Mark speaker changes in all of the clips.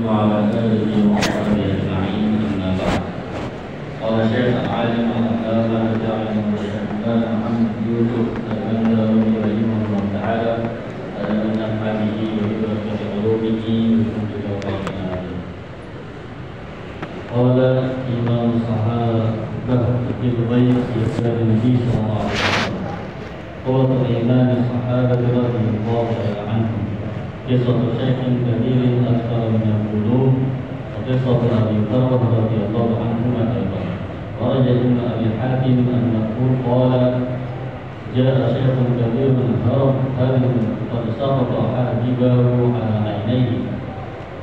Speaker 1: وعلى آله وصحبه أجمعين أما بعد. قال الشيخ العالم العلامة الجاعل الشيخ محمد يوسف البندوي رحمه الله تعالى على أن نفع به وببركة علومه وكل توفيقنا. قال إمام الصحابة في البيت يسأل النبي صلى الله عليه وسلم قوة إيمان الصحابة رضي الله عنهم قصة شيخ كبير أكثر من القلوب وقصة أبي بكر رضي الله عنهما أيضا. ورد ابن أبي حاتم أنه قال جاء شيخ كبير هرم قد سقط حاجبه على عينيه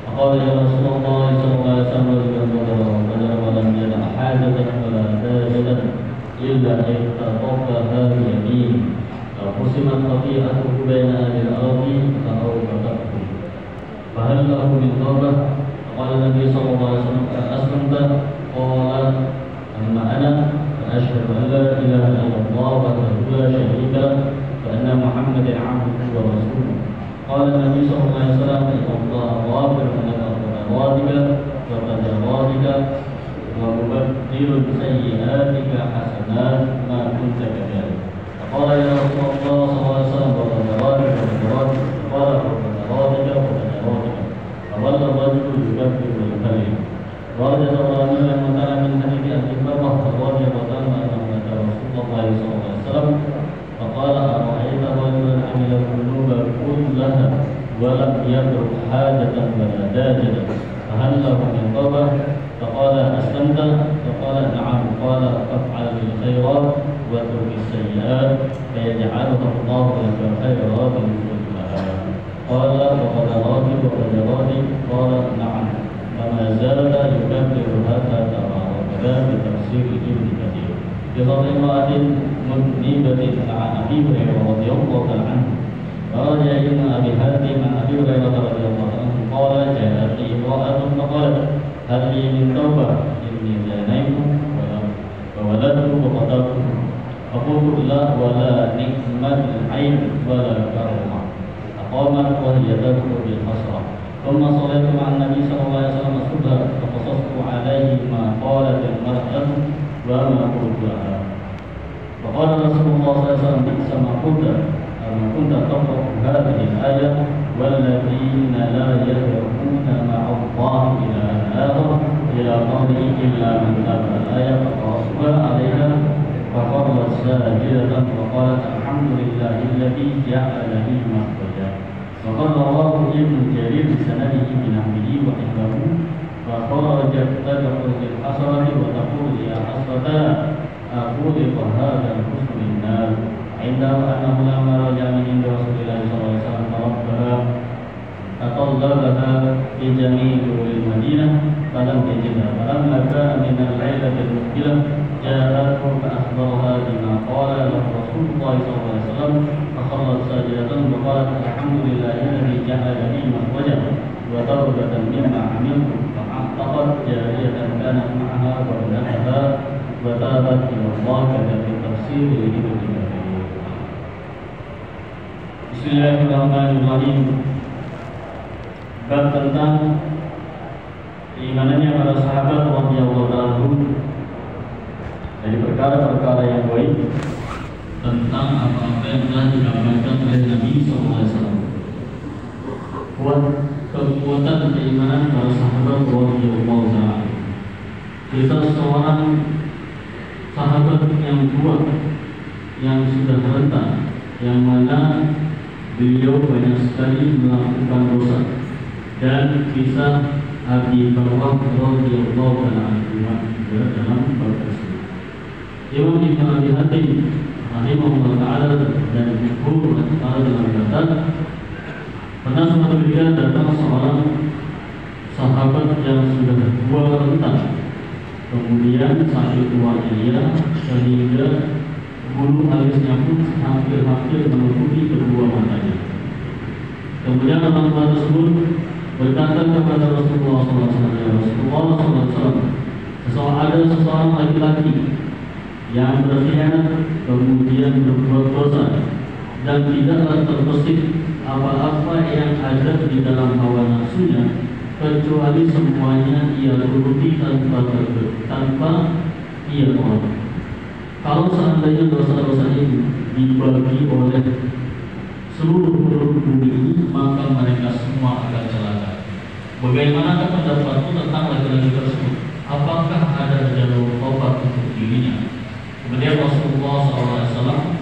Speaker 1: فقال يا رسول الله صلى الله عليه وسلم بدر ولم يدع حاجة ولا داجة إلا اقتطفها بيمينه فقسمت خطيئته بين أهل الأرض فأوبقته فهل له من توبة؟ قال النبي صلى الله عليه وسلم أسلمت؟ قال أما أنا فأشهد أن لا إله إلا الله وحده لا شريك له وأن محمدا عبده ورسوله. قال النبي صلى الله عليه وسلم إن الله غافر لك خطواتك وتجاوزك ومبدل سيئاتك حسنات ما كنت كذلك. قال يا رسول الله صلى الله عليه وسلم وتجاوزك قال وتجاوزك فظل الرجل يكبر ويكلم. ورد الطبراني المنكر من حديث أبي بكر رضي الله عنه أنه أتى رسول الله صلى الله عليه وسلم فقال أرأيت رجلا عمل الذنوب كلها ولم يترك حاجة ولا داجة فهل له من توبة؟ فقال أسلمت؟ فقال نعم. قال فافعل بالخيرات واترك السيئات فيجعلها الله لك خيرات كلها. قال وقد راضي قال نعم. فما زال يكبر هذا ترى وكذا بتفسير ابن كثير. بفضل امرأة مذنبة عن أبي هريرة رضي الله عنه. قال ابن أبي حاتم عن أبي هريرة رضي الله عنه قال جاءت لي امرأة فقالت هل لي من توبة إني زانيت وولدت وقتلت. فقلت لا ولا نعمة العين ولا كرمة. فقامت وهي تدعو بالحسرة. ثم صليت مع النبي صلى الله عليه وسلم الصبح فقصصت عليه ما قالت المرأة وما قلت لها. فقال رسول الله صلى الله عليه وسلم بئس ما قلت أما كنت تقرأ هذه الآية والذين لا يدعون مع الله إلها آخر إلى قوله إلا من تاب. الآية فقرأتها عليها فقرت ساجدة وقالت الحمد لله الذي جعل لي مخرجا. وقد رواه ابن جرير بسنده بنحوه وحفظه. فخرجت تدعو بالحسرة وتقول يا حسرة أخلق هذا الحسن النار. عنده أنه لما رجع من عند رسول الله صلى الله عليه وسلم فربها فطلبها في جميع دور المدينة فلم يجدها. فلما كان من الليلة المقبلة جاءته فأخبرها بما قال له رسول الله صلى الله عليه وسلم فخرت ساجدة وقالت الحمد لله الذي جعل لي مخرجا وتوبة مما عملت. فعتقت جارية كانت معها وابنتها وتابت إلى الله كذا في تفسير ابن كثير. Bismillahirrahmanirrahim. Bab tentang keimanannya para sahabat radhiyallahu anhum dari perkara-perkara yang baik tentang apa-apa yang telah digambarkan oleh Nabi SAW. Kekuatan keimanan para sahabat radhiyallahu anhum. Kita seorang sahabat yang kuat yang sudah rentan, yang mana beliau banyak sekali melakukan dosa, dan kisah Abi Bakar radhiyallahu anhu dalam bab tersebut. Imam Ibn Abi Hatim rahimahullah ta'ala dan jumhur para ulama berkata, pernah suatu ketika datang seorang sahabat yang sudah tua renta, kemudian sakit tuanya dia sehingga bulu alisnya pun hampir menutupi kedua matanya. Kemudian orang tua tersebut berkata kepada Rasulullah SAW, ya Rasulullah SAW, ada seseorang laki-laki yang berkhianat kemudian berbuat dosa dan tidaklah terbesit apa-apa yang ada di dalam hawa nafsunya kecuali semuanya ia turuti tanpa ia tolak. Kalau seandainya dosa-dosa ini dibagi oleh seluruh penduduk bumi ini, maka mereka semua akan celaka. Bagaimanakah pendapatmu tentang laki-laki tersebut? Apakah ada jalur tobat untuk dirinya? Kemudian Rasulullah SAW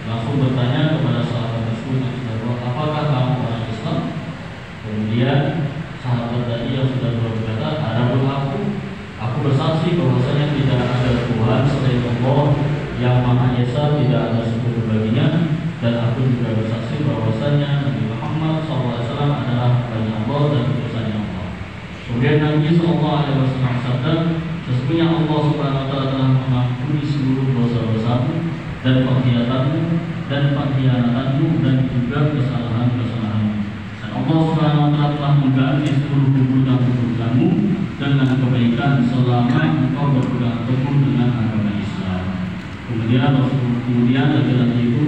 Speaker 1: langsung bertanya kepada sahabat tersebut, apakah kamu orang Islam? Kemudian sahabat tadi yang sudah berkata, adapun aku bersaksi bahwasanya tidak ada Tuhan selain Allah yang Maha Esa, tidak ada sekutu baginya, dan aku juga bersaksi bahwasanya Nabi Muhammad SAW adalah hambanya Allah dan utusannya Allah. Kemudian Nabi SAW bersabda, sesungguhnya Allah Subhanahu wa Ta'ala telah mengampuni seluruh dosa-dosamu dan pengkhianatanmu dan juga kesalahan-kesalahanmu. Dan Allah Subhanahu wa Ta'ala telah mengganti seluruh keburukan-keburukanmu dengan kebaikan selama engkau berpegang teguh dengan agama Islam. Kemudian laki-laki itu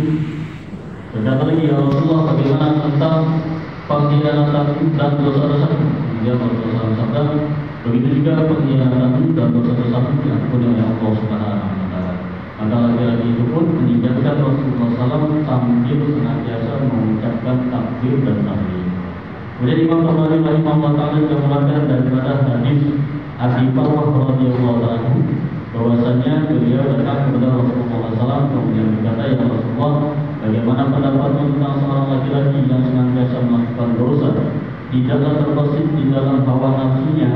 Speaker 1: berkata lagi, ya Rasulullah, bagaimana tentang pengkhianatan dan dosa-dosa? Kemudian Rasulullah bersabda, begitu juga pengkhianatan dan dosa-dosa diampuni oleh Allah Subhanahu wa Ta'ala. Maka laki-laki itu pun meninggalkan Rasulullah SAW sambil senantiasa mengucapkan takbir dan tahlil. Kemudian Imam Bukhari rahimahullah ta'ala juga mengatakan daripada hadis Abi Farwah radhiyallahu anhu bahwasanya beliau datang kepada Rasulullah SAW kemudian berkata, ya Rasulullah, bagaimana pendapatmu tentang seorang laki-laki yang senantiasa melakukan dosa, tidaklah terbesit di dalam hawa nafsunya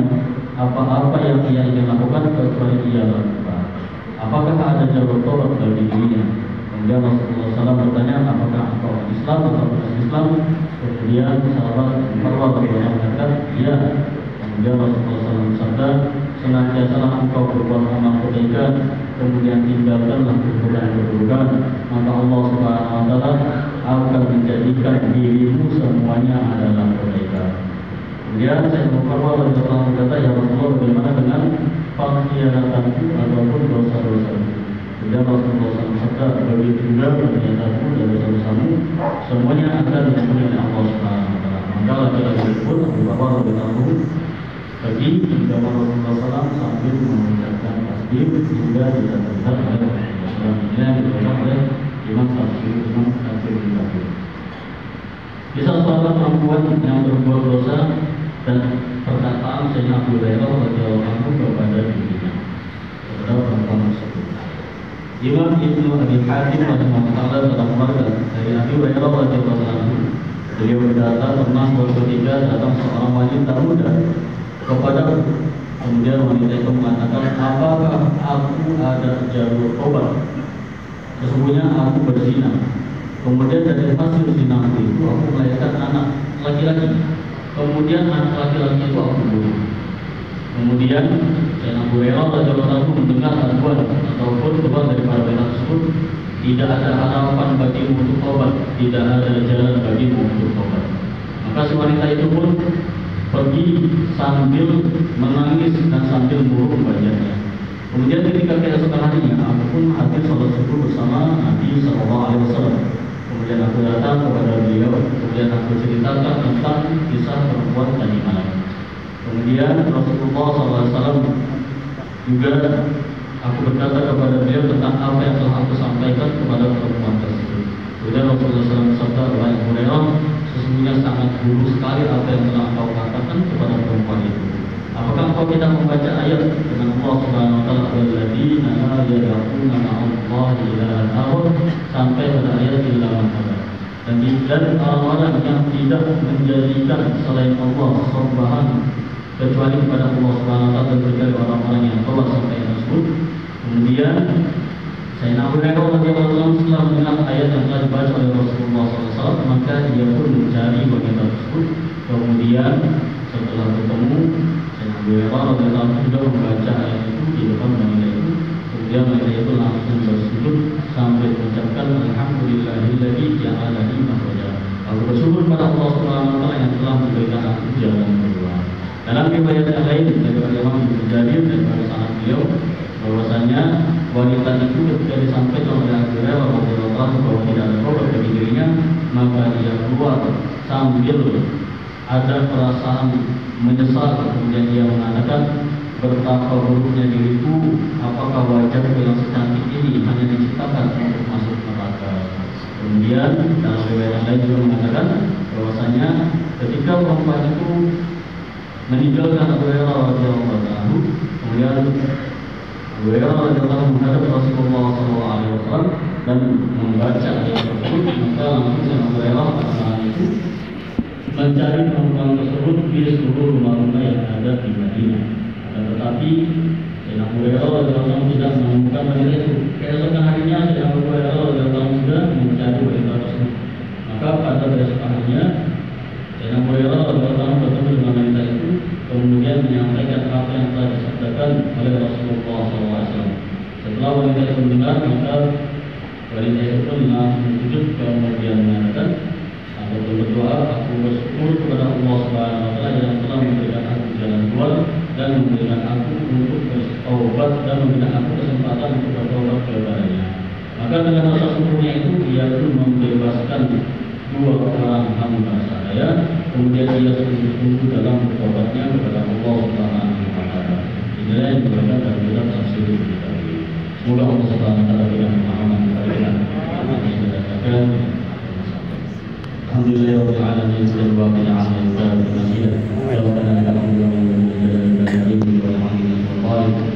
Speaker 1: apa-apa yang ia ingin lakukan kecuali ia lakukan. Apakah ada jalur tobat bagi dirinya? Kemudian Rasulullah SAW bertanya, apakah engkau Islam atau bukan Islam? Kemudian sahabat Farwah berkata, ya. Kemudian Rasulullah SAW bersabda, senantiasalah engkau berbuat amal kebaikan, kemudian tinggalkanlah keburukan-keburukan, maka Allah Subhanahu wa Ta'ala akan menjadikan dirimu semuanya adalah kebaikan. Kemudian saya Farwah berkata, ya Rasulullah, bagaimana dengan pengkhianatanku ataupun dosa-dosa? Kemudian Rasulullah SAW bersabda, begitu juga pengkhianatanmu dan dosa-dosamu semuanya akan diampuni oleh Allah Subhanahu wa Ta'ala. Maka laki-laki pun Abu Bakar radhiyallahu pergi kepada Rasulullah SAW sambil mengucapkan tasbih hingga tidak terlihat oleh Rasulullah. Ini yang dikatakan oleh Imam Tafsir bin Katsir. Kisah seorang perempuan yang berbuat dosa dan perkataan Sayyidina Abu Hurairah radhiyallahu anhu kepada dirinya, kepada perempuan tersebut. Imam Ibnu Abi Hatim rahimahullah telah mengatakan dari Abu Hurairah radhiyallahu anhu, beliau berkata, pernah suatu ketika datang seorang wanita muda kepada, kemudian wanita itu mengatakan, apakah aku ada jalur tobat? Sesungguhnya aku berzina. Kemudian dari hasil zina itu aku melahirkan anak laki-laki. Kemudian anak laki-laki itu aku bunuh. Kemudian Sayyidina Abu Hurairah radhiyallahu anhu mendengar aduan ataupun keluar dari para wanita tersebut, tidak ada harapan bagimu untuk tobat, tidak ada jalan bagimu untuk tobat. Maka si wanita itu pun pergi sambil menangis dan sambil murung wajahnya. Kemudian ketika keesokan harinya, aku pun hadir sholat subuh bersama Nabi SAW. Kemudian aku datang kepada beliau, kemudian aku ceritakan tentang kisah perempuan tadi malam. Kemudian Rasulullah SAW juga aku berkata kepada beliau tentang apa yang telah aku sampaikan kepada perempuan tersebut. Kemudian Rasulullah SAW bersabda, wahai Hurairah, sesungguhnya sangat buruk sekali apa yang telah engkau katakan kepada perempuan itu. Apakah engkau tidak membaca ayat dengan Allah Subhanahu wa Ta'ala, alladzina la yad'una ma'allahi ilahan akhar, sampai pada ayat illa man hada. Dan orang-orang yang tidak menjadikan selain Allah sembahan kecuali kepada Allah Subhanahu wa Ta'ala, dan kecuali orang-orang yang telah sampai tersebut. Kemudian Sayyidina Abu Hurairah radhiyallahu anhu setelah mendengar ayat yang telah dibaca oleh Rasulullah SAW, maka dia pun mencari wanita tersebut. Kemudian setelah bertemu, Sayyidina Abu Hurairah radhiyallahu anhu sudah membaca ayat itu di depan wanita itu. Kemudian wanita itu langsung bersujud sambil mengucapkan alhamdulillahilladzi ja'alani makhraja. Aku bersyukur pada Allah Subhanahu wa Ta'ala yang telah memberikan aku jalan keluar. Dalam riwayat yang lain dari Imam Ibnu Jarir dan dari sanad beliau, bahwasanya wanita itu ketika disampaikan oleh Abu Hurairah radhiyallahu anhu bahwa tidak ada tobat bagi dirinya, maka dia keluar sambil ada perasaan menyesal, kemudian dia mengatakan, betapa buruknya diriku, apakah wajahku yang secantik ini hanya diciptakan untuk masuk neraka. Kemudian dalam riwayat lain juga mengatakan bahwasanya ketika perempuan itu meninggalkan Abu Hurairah radhiyallahu anhu, kemudian Abu Hurairah radhiyallahu anhu menghadap Rasulullah SAW dan membaca ayat tersebut, maka langsung Abu Hurairah pada saat itu mencari perempuan tersebut di seluruh rumah-rumah yang ada di Madinah. Tetapi Abu Hurairah radhiyallahu anhu tidak menemukan wanita itu. Keesokan harinya Abu Hurairah radhiyallahu anhu sudah mencari wanita tersebut. Maka pada besok harinya Abu Hurairah radhiyallahu anhu bertemu dengan wanita itu, kemudian menyampaikan apa yang telah disabdakan oleh Rasulullah SAW. Setelah wanita itu mendengar, maka wanita itu pun langsung sujud kemudian mengatakan atau berdoa, aku bersyukur kepada Allah Subhanahu Wa Taala yang telah memberikan aku jalan keluar dan memberikan aku untuk bertaubat dan memberikan aku kesempatan untuk bertaubat kepadanya. Maka dengan rasa syukurnya itu dia pun membebaskan dua orang hamba saya, kemudian dia sungguh-sungguh dalam bertobatnya kepada Allah Subhanahu Wa Taala. Inilah yang diberikan dalam kitab tafsir kita. Semoga Allah Subhanahu Wa Taala berikan pemahaman kepada kita. Alhamdulillahirabbil alamin wa bihi ala al-masjid. Rabbana lakal hamdu wa lakal hamdu wa lakal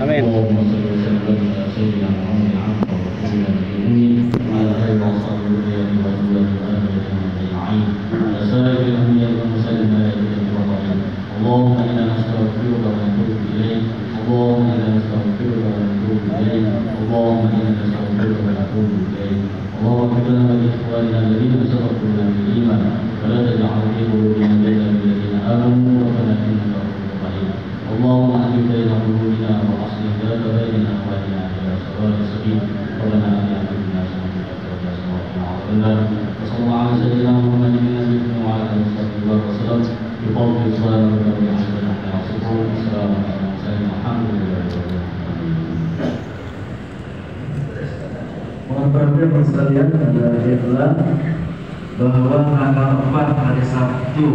Speaker 2: Amin.
Speaker 1: Allahumma shalli wa sallim ala sayyidina Muhammadin abdihi wa rasulihi wa ala alihi wa sahbihi wa ajma'in. Ala sayyidil anbiya'i wal mursalin wa ala alihi wa sahbihi. Allahumma inna nastaghfiruka wa natubu ilayk. Allahumma inna nastaghfiruka wa natubu ilayk. Allahumma inna nastaghfiruka wa natubu ilayk. اللهم اغفر لنا ولإخواننا الذين سبقونا بالإيمان ولا تجعل في قلوبنا غلا للذين آمنوا ربنا إنك رؤوف رحيم. اللهم ألف بين قلوبنا وأصلح ذات بين أخواننا إلى سواء السبيل. ربنا آتنا في الدنيا حسنة وفي الآخرة حسنة وقنا عذاب النار. وصلى الله على سيدنا محمد النبي وعلى آله وصحبه وسلم بفضل الصلاة والسلام على نحن يصفون. السلام عليكم ورحمة الله وبركاته.
Speaker 3: Teman-teman sekalian, ada iklan bahwa tanggal 4 hari Sabtu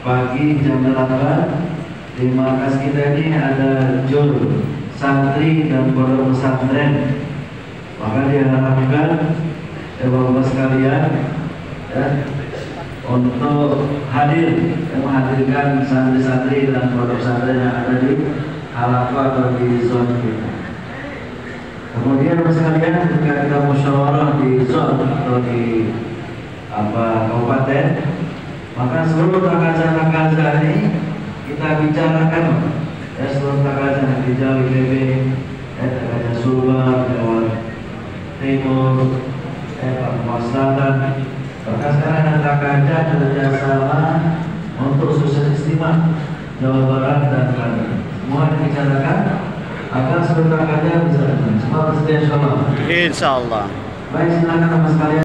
Speaker 3: pagi jam 8 di markas kita ini ada jur santri dan pondok pesantren. Maka diharapkan bapak-bapak sekalian ya, untuk hadir menghadirkan santri-santri dan pondok pesantren yang ada di Halafah atau di zona kita. Kemudian sekalian ketika kita musyawarah di zona atau di kabupaten, maka seluruh takaza ini kita bicarakan ya, seluruh takaza yang di Jawa IPB, takaza Sulbar, Jawa Timur, Papua Selatan. Maka sekarang ada takaza kerjasama untuk sukses istimewa Jawa Barat dan Banten. Semua dibicarakan agar sebentar saja bisa semua bersedia insyaallah.
Speaker 2: Insyaallah.
Speaker 3: Baik, silakan Bapak sekalian.